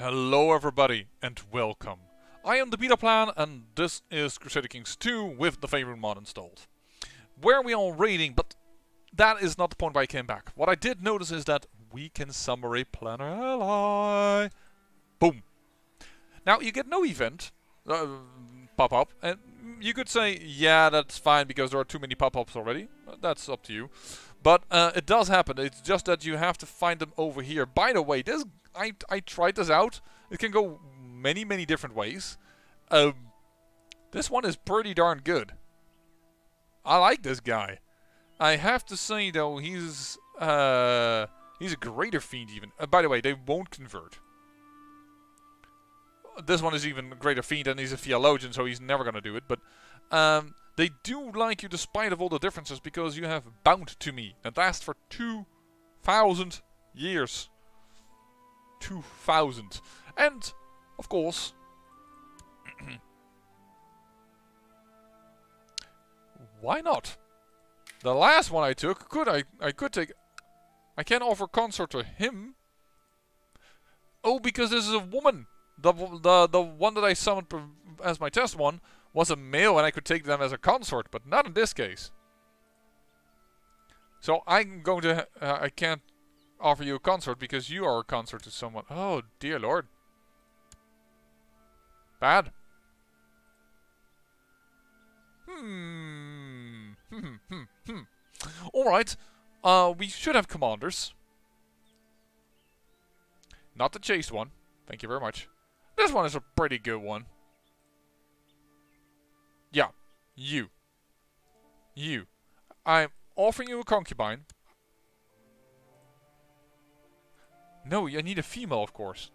Hello everybody and welcome. I am the Beta Plan and this is Crusader Kings 2 with the Faerûn mod installed. Where we are raiding, but that is not the point why I came back. What I did notice is that we can summon a planner ally. Boom. Now you get no event pop up, and you could say, yeah, that's fine because there are too many pop-ups already. That's up to you. But it does happen. It's just that you have to find them over here. By the way, this I tried this out. It can go many different ways. This one is pretty darn good. I like this guy. I have to say though, he's a greater fiend even. By the way, they won't convert. This one is even a greater fiend and he's a theologian, so he's never gonna do it. But they do like you despite of all the differences because you have bound to me and lasts for 2,000 years. 2,000. And of course, why not? The last one I took, I could take. I can offer consort to him. Oh, because this is a woman. The one that I summoned as my test one was a male, and I could take them as a consort, but not in this case. So I'm going to. I can't offer you a consort because you are a consort to someone. Oh dear lord. Bad. Alright. We should have commanders. Not the chased one. Thank you very much. This one is a pretty good one. Yeah. You. I'm offering you a concubine. No, I need a female, of course.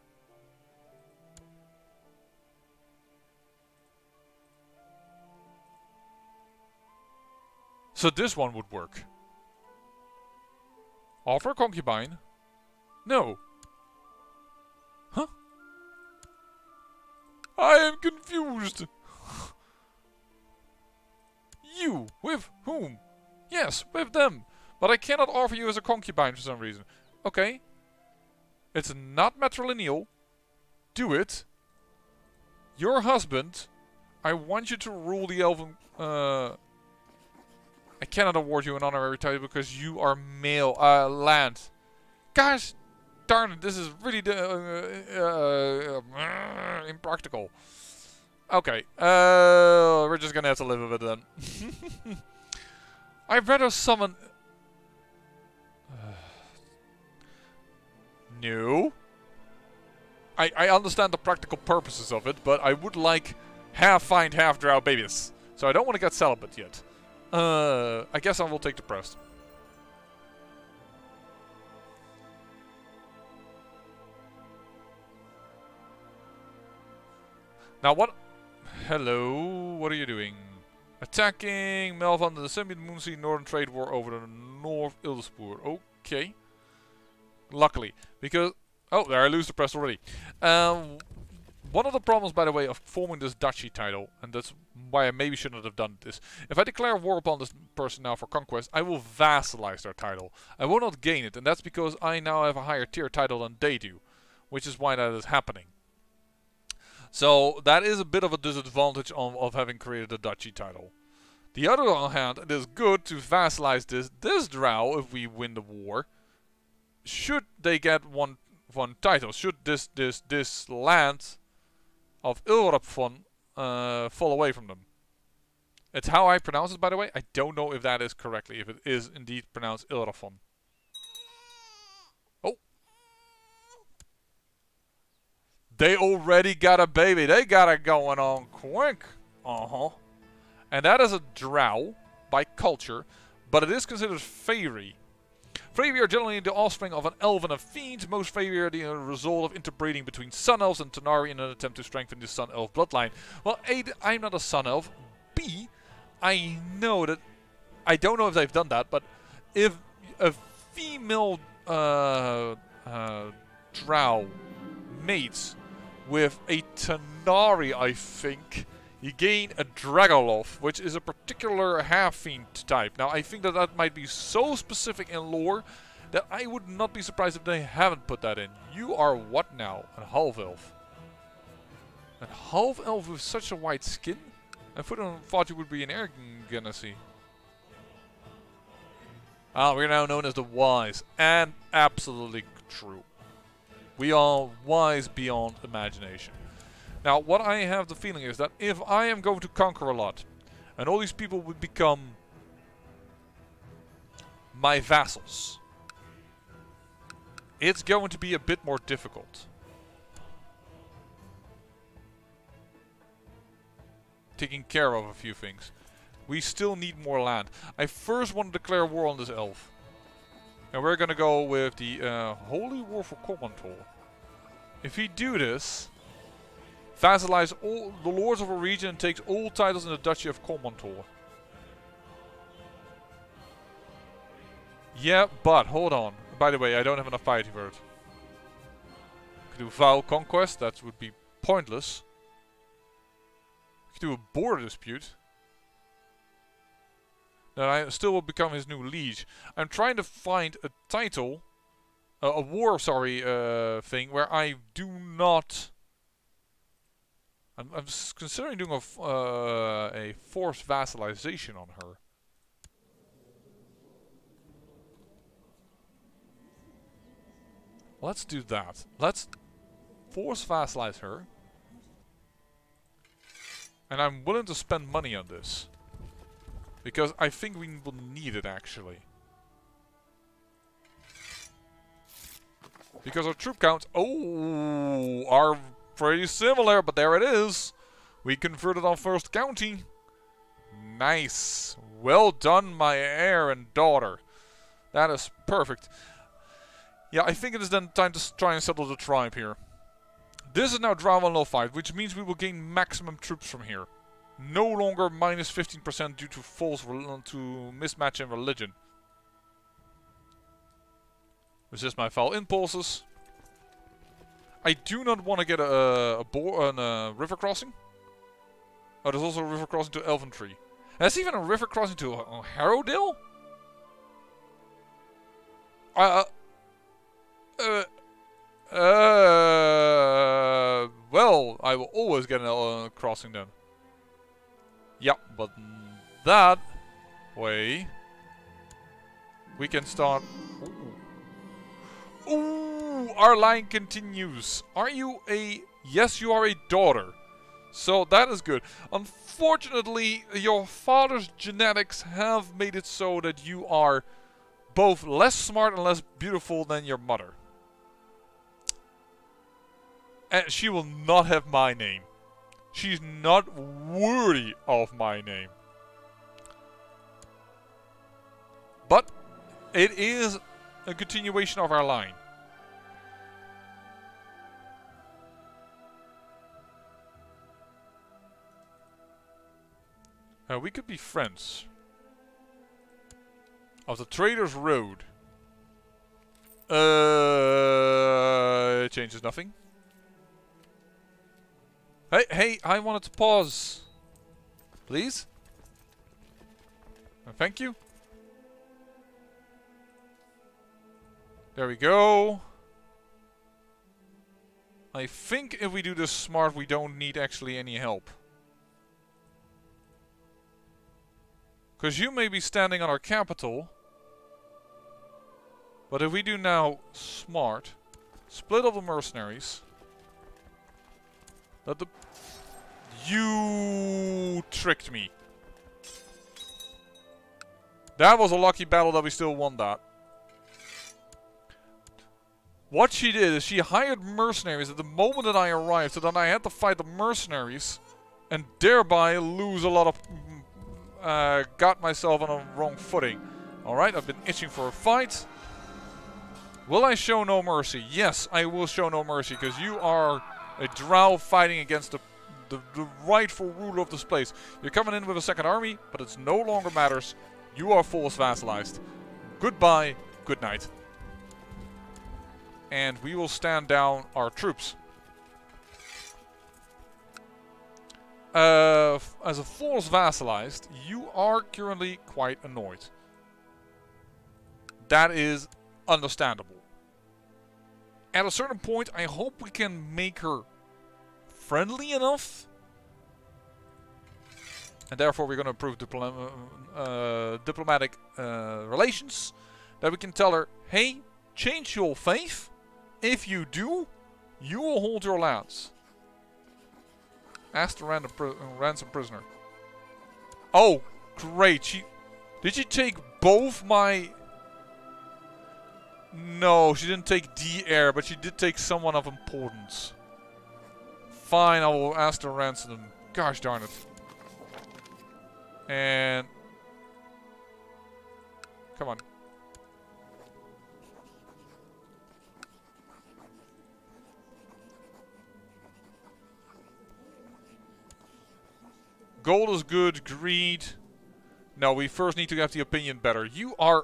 So this one would work. Offer a concubine? No. Huh? I am confused. You? With whom? Yes, with them. But I cannot offer you as a concubine for some reason. Okay. It's not matrilineal. Do it. Your husband. I want you to rule the elven. I cannot award you an honorary title because you are male. Land. Gosh darn it! This is really impractical. Okay. We're just gonna have to live with it then. I'd rather summon. No. I understand the practical purposes of it, but I would like half find, half drow babies. So I don't want to get celibate yet. I guess I will take the prest. Now what? Hello, what are you doing? Attacking Melvan, the Symbiont Moonsea Northern Trade War over the North Ildespur. Okay. Luckily, because... Oh, there, I lose the press already. One of the problems, by the way, of forming this duchy title, and that's why I maybe shouldn't have done this. If I declare war upon this person now for conquest, I will vassalize their title. I will not gain it, and that's because I now have a higher tier title than they do. Which is why that is happening. So, that is a bit of a disadvantage of having created a duchy title. The other hand, it is good to vassalize this drow if we win the war. Should they get one title, should this land of Ilrapfon fall away from them. It's how I pronounce it, by the way. I don't know if that is correctly, if it is indeed pronounced Ilrapfon. Oh. They already got a baby. They got it going on quick. And that is a drow by culture, but it is considered fairy. Faerûn are generally the offspring of an elf and a fiend. Most Faerûn are the result of interbreeding between Sun Elves and Tanari in an attempt to strengthen the Sun Elf bloodline. Well, A, I'm not a Sun Elf. B, I know that... I don't know if they've done that, but if a female drow mates with a Tanari, I think... You gain a Dragoloth, which is a particular half-fiend type. Now, I think that might be so specific in lore that I would not be surprised if they haven't put that in. You are what now? A half-elf. A half-elf with such a white skin? I thought you would be an air Genasi. Ah, we're now known as the Wise. And absolutely true. We are wise beyond imagination. Now, what I have the feeling is that if I am going to conquer a lot, and all these people would become my vassals, it's going to be a bit more difficult. Taking care of a few things. We still need more land. I first want to declare war on this elf. And we're gonna go with the Holy War for Cormanthor. If we do this, vassalize all the lords of a region and takes all titles in the Duchy of Cormanthor. Yeah, but hold on. By the way, I don't have enough piety for it. Could do vow conquest, that would be pointless. Could do a border dispute. Then I still will become his new liege. I'm trying to find a title, a war, sorry, thing where I do not. I'm considering doing a forced vassalization on her. Let's do that. Let's force vassalize her. And I'm willing to spend money on this. Because I think we will need it, actually. Because our troop counts, are pretty similar, but there it is. We converted on first county. Nice. Well done, my heir and daughter. That is perfect. Yeah, I think it is then time to try and settle the tribe here. This is now Drow and Lolth, which means we will gain maximum troops from here. No longer minus 15% due to mismatch in religion. Resist my foul impulses. I do not want to get a river crossing. Oh, there's also a river crossing to Elventree. There's even a river crossing to Harrowdale? Well, I will always get a crossing then. Yeah, but that way we can start. Ooh, our line continues. Are you a? Yes, you are a daughter. So that is good. Unfortunately, your father's genetics have made it so that you are both less smart and less beautiful than your mother. And she will not have my name. She's not worthy of my name. But it is a continuation of our line. We could be friends. Of the Trader's Road. It changes nothing. Hey, I wanted to pause. Please? Thank you. There we go. I think if we do this smart, we don't need actually any help. Because you may be standing on our capital. But if we do now smart, split up the mercenaries. Let the... You tricked me. That was a lucky battle that we still won that. What she did is she hired mercenaries at the moment that I arrived, so that I had to fight the mercenaries and thereby lose a lot of... got myself on a wrong footing. Alright, I've been itching for a fight. Will I show no mercy? Yes, I will show no mercy, because you are a drow fighting against the rightful ruler of this place. You're coming in with a second army, but it no longer matters. You are force vassalized. Goodbye, good night. And we will stand down our troops. As a force vassalized, you are currently quite annoyed. That is understandable. At a certain point, I hope we can make her friendly enough. And therefore we're going to improve diplomatic relations. That we can tell her, hey, change your faith. If you do, you will hold your lands. Ask the ransom prisoner. Oh, great. Did she take both my... No, she didn't take the heir, but she did take someone of importance. Fine, I will ask the ransom. Gosh darn it. And... Come on. Gold is good, greed. No, we first need to have the opinion better. You are...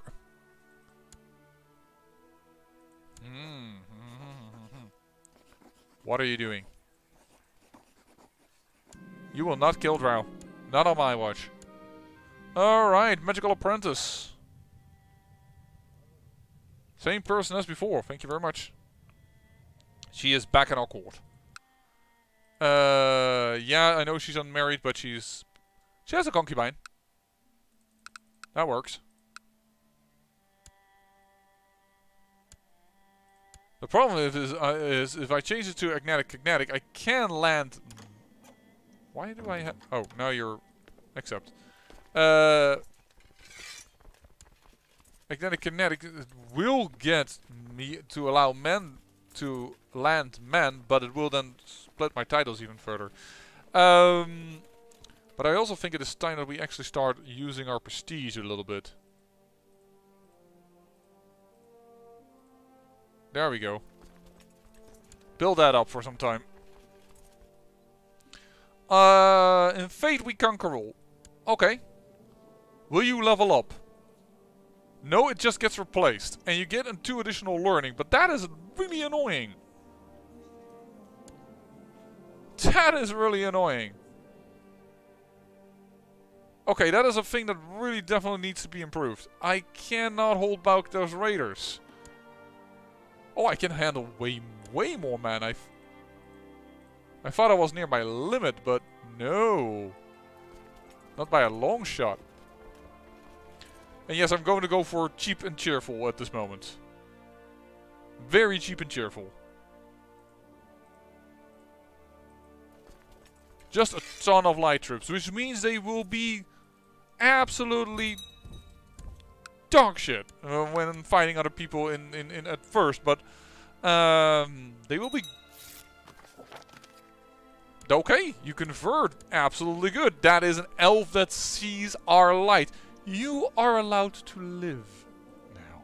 What are you doing? You will not kill Drow. Not on my watch. Alright, magical apprentice. Same person as before, thank you very much. She is back in our court. Yeah, I know she's unmarried, but she has a concubine. That works. The problem is if I change it to agnatic, I can land. Why do I have? Oh, now you're accept. Agnatic will get me to allow men to land men, but it will then split my titles even further. But I also think it is time that we actually start using our prestige a little bit. There we go. Build that up for some time. In Fate we conquer all. Okay. Will you level up? No, it just gets replaced. And you get 2 additional learning, but that is really annoying. That is really annoying. Okay, that is a thing that really definitely needs to be improved. I cannot hold back those raiders. Oh, I can handle way more, man. I thought I was near my limit, but no. Not by a long shot. And yes, I'm going to go for cheap and cheerful at this moment. Very cheap and cheerful. Just a ton of light troops, which means they will be absolutely dog shit when fighting other people in at first, but they will be okay. You convert, absolutely good. That is an elf that sees our light. You are allowed to live now,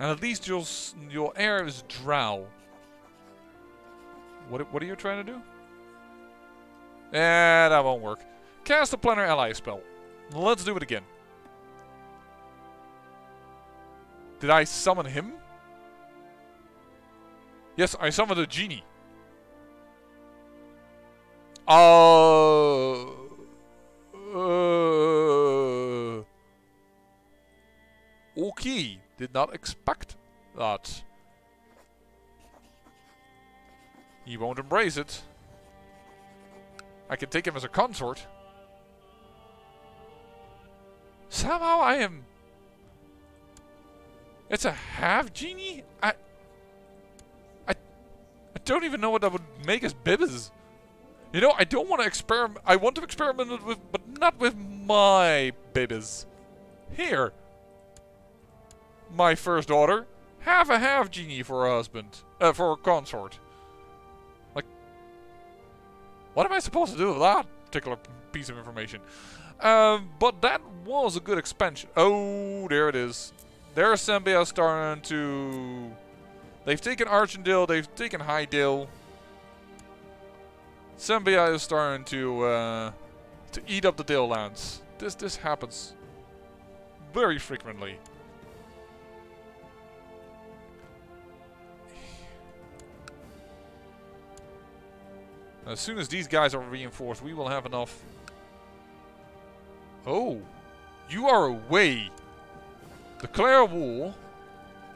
and at least your heir is Drow. What are you trying to do? That won't work. Cast a planar ally spell. Let's do it again. Did I summon him? Yes, I summoned a genie. Okay, did not expect that. He won't embrace it. I can take him as a consort. Somehow I am... It's a half genie? I don't even know what that would make as Bibbas. You know, I don't want to experiment. I want to experiment with, but not with my Bibbas. Here. My first daughter. Have a half genie for a husband. For a consort. Like, what am I supposed to do with that particular piece of information? But that was a good expansion. Oh, there it is. There's Zambia starting to... They've taken Archendale, they've taken Highdale. Zambia is starting to eat up the Dale lands. This happens very frequently. As soon as these guys are reinforced, we will have enough. Oh, you are away. declare war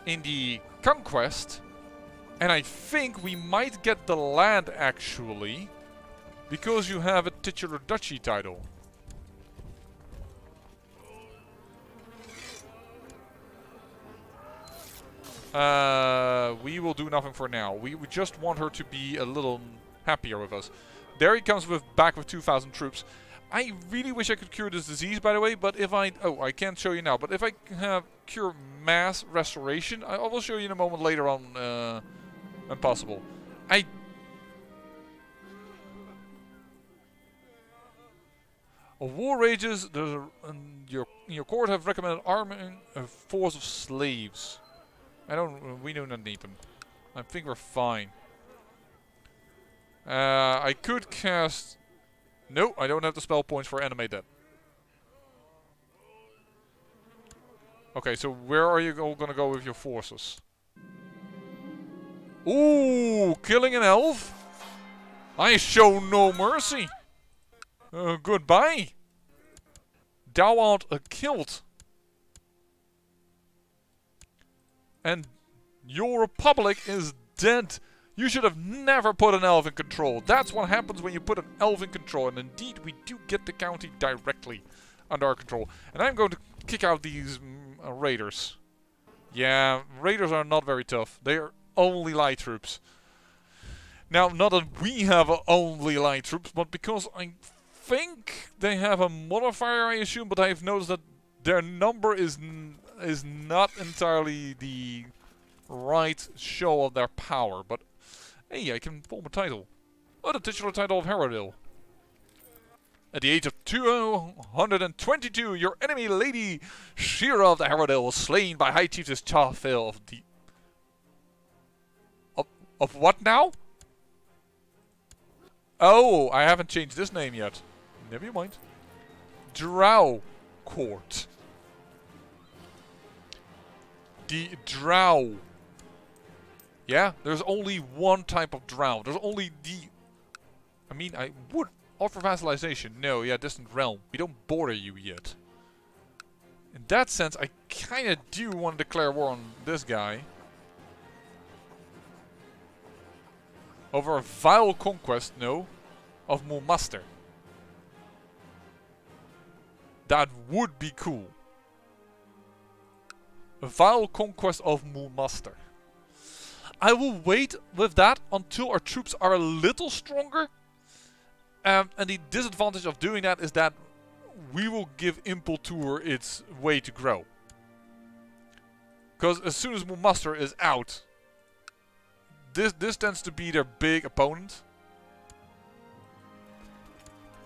in the conquest, and I think we might get the land actually, because you have a titular duchy title. We will do nothing for now. We just want her to be a little happier with us. There he comes back with 2,000 troops. I really wish I could cure this disease, by the way, but if I can't show you now, but if I have cure mass restoration, I will show you in a moment later on, when possible. A war rages. Your court have recommended arming a force of slaves. We do not need them. I think we're fine. I could cast... No, I don't have the spell points for animate that. Okay, so where are you all gonna go with your forces? Ooh, killing an elf? I show no mercy. Goodbye. Thou art killed. And your republic is dead. You should have never put an elf in control. That's what happens when you put an elf in control. And indeed, we do get the county directly under our control. And I'm going to kick out these raiders. Yeah, raiders are not very tough. They are only light troops. Now, not that we have only light troops, but because I think they have a modifier, I assume. But I've noticed that their number is not entirely the right show of their power. But hey, I can form a title. Oh, the titular title of Herodil. At the age of 222, your enemy Lady Shira of the Herodil was slain by High Chiefess Charfil of the... Of what now? Oh, I haven't changed this name yet. Never mind. Drow Court. The Drow. Yeah, there's only one type of Drow. There's only the... I mean, I would offer vassalization. No, yeah, distant realm. We don't border you yet. In that sense, I kind of do want to declare war on this guy. Over a vile conquest, no, of Mulmaster. That would be cool. A vile conquest of Mulmaster. I will wait with that until our troops are a little stronger. And the disadvantage of doing that is that we will give Impultur its way to grow. Because as soon as Mulmaster is out, this tends to be their big opponent.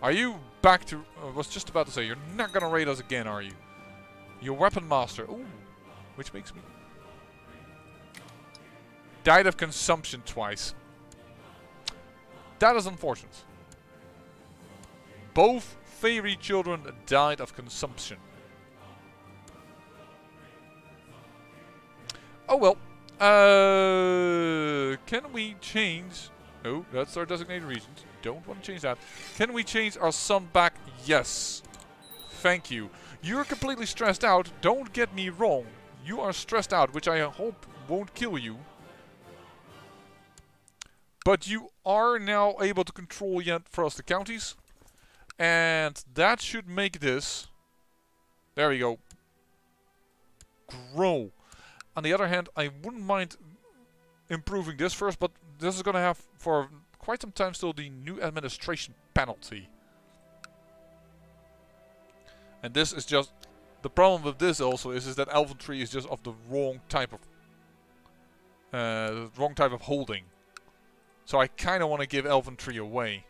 Are you back to... I was just about to say, you're not gonna raid us again, are you? Your weapon master. Ooh. Which makes me... Died of consumption twice. That is unfortunate. Both fairy children died of consumption. Oh well. Can we change... Oh, that's our designated regions. Don't want to change that. Can we change our sun back? Yes. Thank you. You're completely stressed out. Don't get me wrong. You are stressed out, which I hope won't kill you. But you are now able to control yet for us the counties. And that should make this... There we go. Grow. On the other hand, I wouldn't mind improving this first, but this is going to have for quite some time still the new administration penalty. And this is just... The problem with this also is that Elventree is just of the wrong type of holding. So I kind of want to give Elventree away.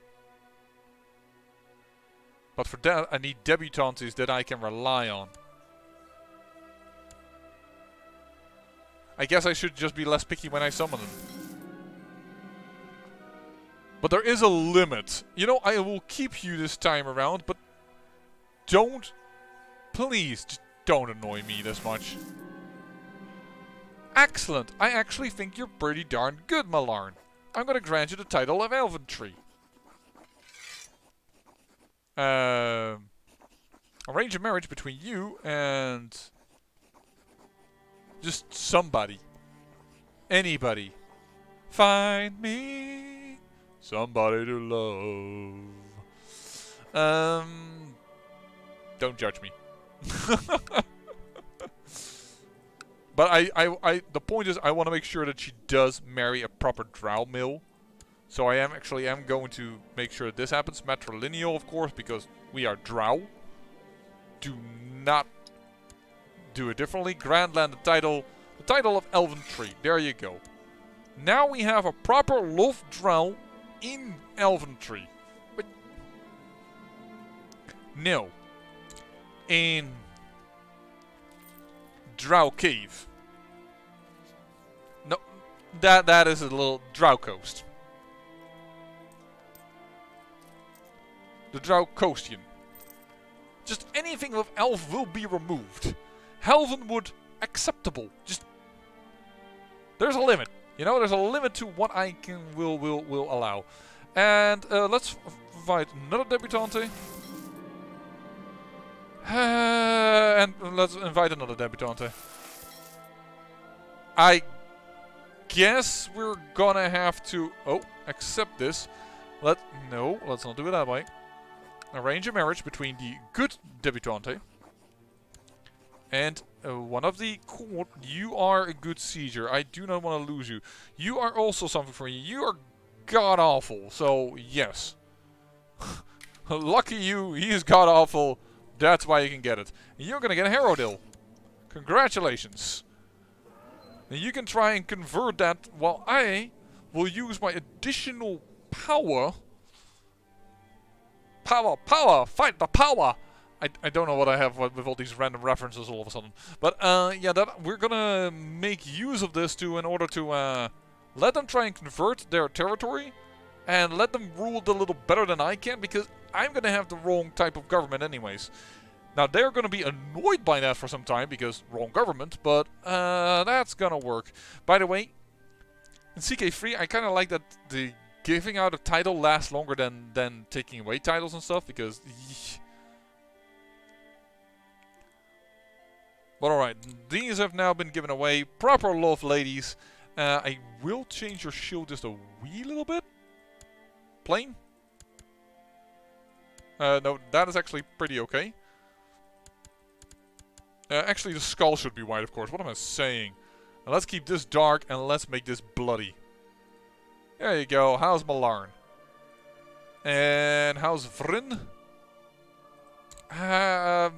But for that I need debutantes that I can rely on. I guess I should just be less picky when I summon them. But there is a limit. You know, I will keep you this time around, but don't... Please, just don't annoy me this much. Excellent. I actually think you're pretty darn good, Malarn. I'm going to grant you the title of Elventree. Arrange a marriage between you and Just somebody. Anybody. Find me somebody to love. Don't judge me. But the point is, I want to make sure that she does marry a proper Drow mill. So I am going to make sure that this happens. Matrilineal, of course, because we are Drow. Do not do it differently. Grandland, the title of Elven Tree. There you go. Now we have a proper Lolth Drow in Elven Tree. But no. In Drow Cave. No, that is a little Drow Coast. The Drow Coastian. Just anything with elf will be removed. Helvenwood acceptable. Just there's a limit. You know, there's a limit to what I will allow. And let's invite another debutante. And let's invite another debutante. I guess we're gonna have to accept this. No, let's not do it that way. Arrange a marriage between the good debutante and one of the court. You are a good sieger. I do not want to lose you. You are also something for me. You are god awful. So yes, lucky you. He is god awful. That's why you can get it. You're gonna get a Harrowdale. Congratulations. And you can try and convert that while I will use my additional power. Power! Fight the power! I don't know what I have with all these random references all of a sudden. But yeah, we're gonna make use of this in order to let them try and convert their territory and let them rule it a little better than I can, because I'm gonna have the wrong type of government anyways. Now they're gonna be annoyed by that for some time because wrong government, but that's gonna work. By the way, in CK3 I kinda like that the giving out a title lasts longer than taking away titles and stuff, because but alright, these have now been given away. Proper love, ladies. I will change your shield just a wee little bit. Plain. No, that is actually pretty okay. Actually, the skull should be white, of course. What am I saying? Now, let's keep this dark and let's make this bloody. There you go. How's Malarn? And how's Vryn? I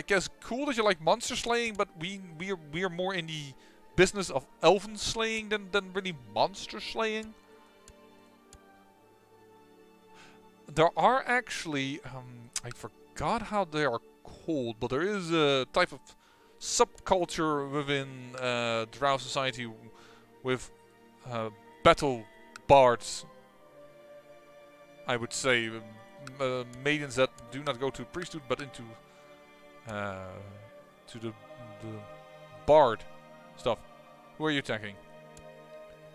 guess cool that you like monster slaying, but we are more in the business of elven slaying than really monster slaying. There are actually I forgot how they are called, but there is a type of subculture within Drow society with battle bards, I would say, maidens that do not go to priesthood but into to the bard stuff. Who are you attacking?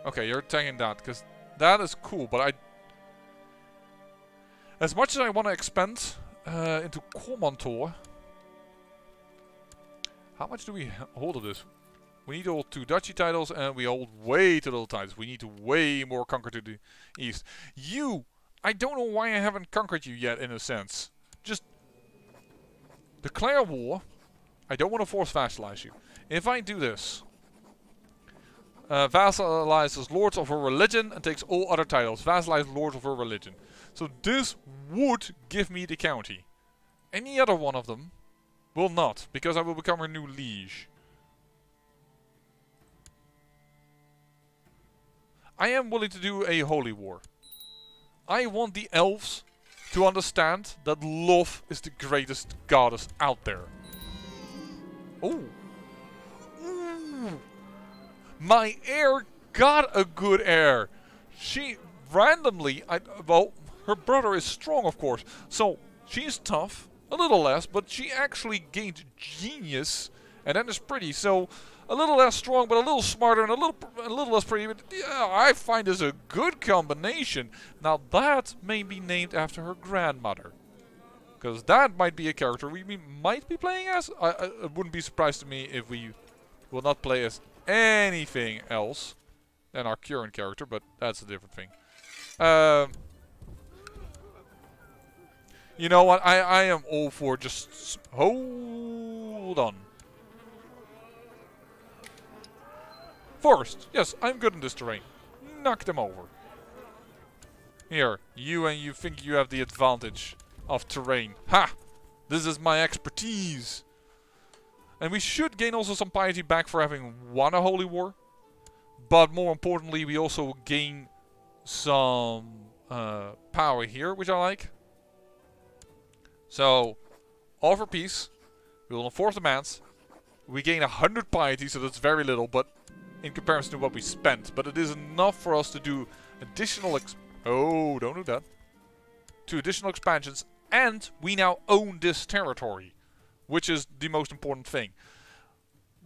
Okay, you're attacking that, because that is cool, but as much as I want to expand into Cormanthor, how much do we hold of this? We need to hold 2 duchy titles, and we hold way too little titles. We need to way more conquer to the east. I don't know why I haven't conquered you yet, in a sense. Just declare war. I don't want to force vassalize you. If I do this, vassalizes lords of her religion and takes all other titles. Vassalize lords of her religion. So this would give me the county. Any other one of them will not, because I will become her new liege. I am willing to do a holy war. I want the elves to understand that Lolth is the greatest goddess out there. Oh. Ooh. My heir got a good heir. She randomly, well, her brother is strong, of course. So she's tough, a little less, but she actually gained genius, and that is pretty. So a little less strong, but a little smarter, and a little less pretty. But yeah, I find this a good combination. Now that may be named after her grandmother, because that might be a character we might be playing as. It wouldn't be surprised to me if we will not play as anything else than our current character, but that's a different thing. You know what? I am all for just hold on. Forest. Yes, I'm good in this terrain. Knock them over. Here, you think you have the advantage of terrain. Ha! This is my expertise. And we should gain also some piety back for having won a holy war. But more importantly, we also gain some power here, which I like. So, all for peace. We will enforce demands. We gain 100 piety, so that's very little, but in comparison to what we spent. But it is enough for us to do additional oh, don't do that. 2 additional expansions, and we now own this territory, which is the most important thing.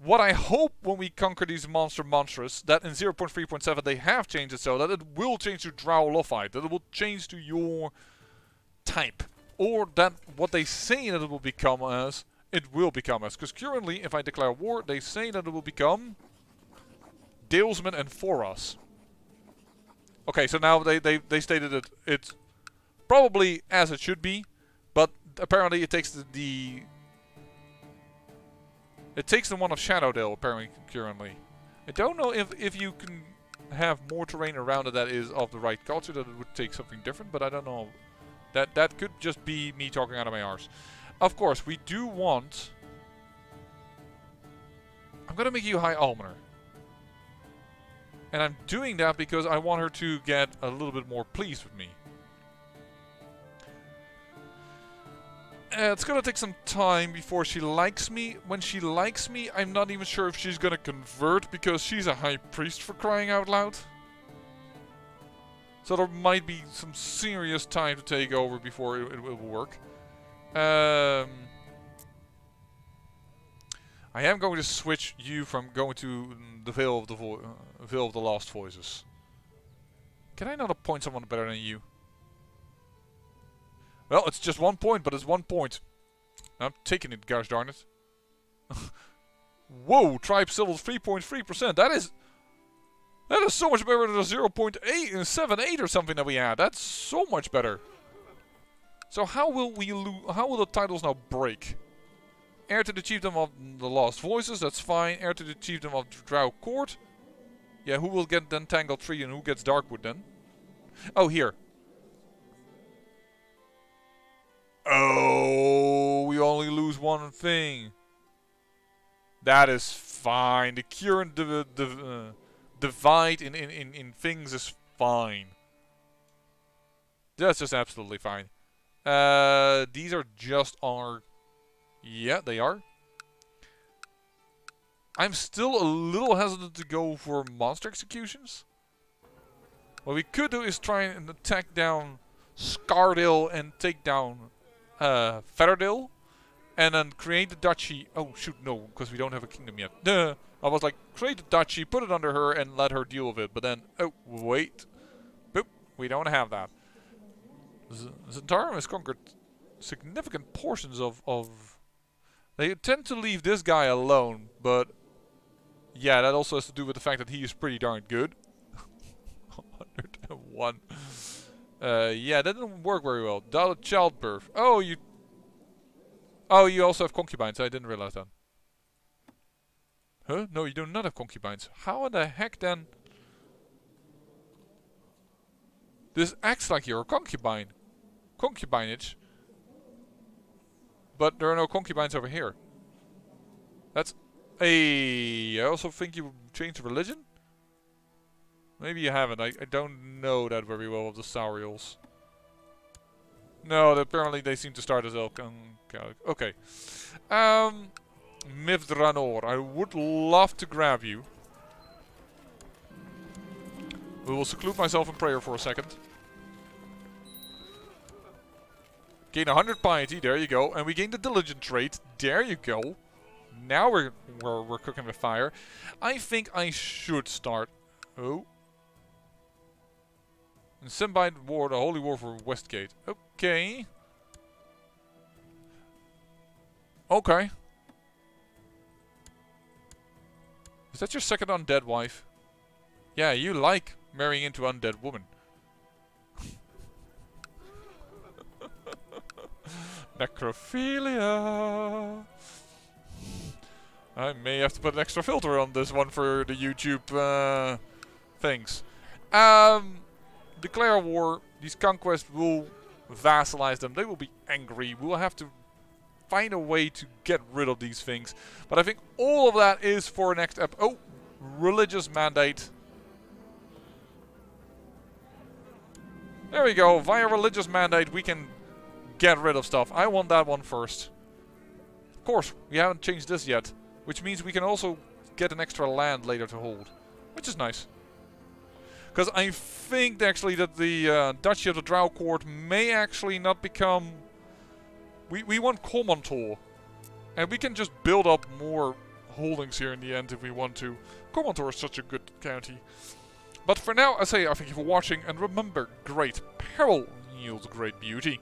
What I hope when we conquer these monstrous, that in 0.3.7 they have changed it so that it will change to Drow Lothite, that it will change to your type. Or that what they say that it will become as, it will become as. Because currently, if I declare war, they say that it will become Dalesman and Foras. Okay, so now they stated that it's probably as it should be, but apparently it takes the one of Shadowdale apparently currently. I don't know if you can have more terrain around it that is of the right culture, that it would take something different, but I don't know. That could just be me talking out of my arse. Of course, we do want... I'm gonna make you High Almoner. And I'm doing that because I want her to get a little bit more pleased with me. It's gonna take some time before she likes me. When she likes me, I'm not even sure if she's gonna convert because she's a high priest, for crying out loud. So there might be some serious time to take over before it will work. I am going to switch you from going to the Veil of the Lost Voices. Can I not appoint someone better than you? Well, it's just 1 point, but it's 1 point. I'm taking it, gosh darn it. Whoa, tribe civil 3.3%. That is so much better than the 0.78 or something that we had. That's so much better. So how will the titles now break? Heir to the Chiefdom of the Lost Voices, that's fine. Heir to the Chiefdom of Drow Court. Yeah, who will get then Tangled Tree and who gets Darkwood then? Oh, here. Oh, we only lose one thing. That is fine. The current divide in things is fine. That's just absolutely fine. These are just our... Yeah, they are. I'm still a little hesitant to go for monster executions. What we could do is try and attack down Scardale and take down Featherdale. And then create the duchy. Oh shoot, no, because we don't have a kingdom yet. Duh. I was like, create the duchy, put it under her and let her deal with it. But then, oh, wait. Boop, we don't have that. Zentarum has conquered significant portions of... They tend to leave this guy alone, but... Yeah, that also has to do with the fact that he is pretty darn good. 101. Yeah, that didn't work very well. Daughter childbirth. Oh, you also have concubines. I didn't realize that. Huh? No, you do not have concubines. How in the heck then? This acts like you're a concubine. Concubinage. But there are no concubines over here. That's... Hey, I also think you changed religion? Maybe you haven't. I don't know that very well of the Saurials. No, apparently they seem to start as elk. Okay. Mithranor, I would love to grab you. We will seclude myself in prayer for a second. Gain 100 piety, there you go. And we gain the diligent trait, there you go. Now we're cooking with fire. I think I should start. Oh. And Symbite War, the Holy War for Westgate. Okay. Okay. Is that your second undead wife? Yeah, you like marrying into undead woman. Necrophilia. I may have to put an extra filter on this one for the YouTube things. Declare war. These conquests will vassalize them. They will be angry. We'll have to find a way to get rid of these things. But I think all of that is for next oh, religious mandate. There we go. Via religious mandate, we can get rid of stuff. I want that one first. Of course, we haven't changed this yet. Which means we can also get an extra land later to hold. Which is nice. Because I think actually that the Duchy of the Drow Court may actually not become... We want Cormanthor. And we can just build up more holdings here in the end if we want to. Cormanthor is such a good county. But for now, I say I thank you for watching. And remember, great peril yields great beauty.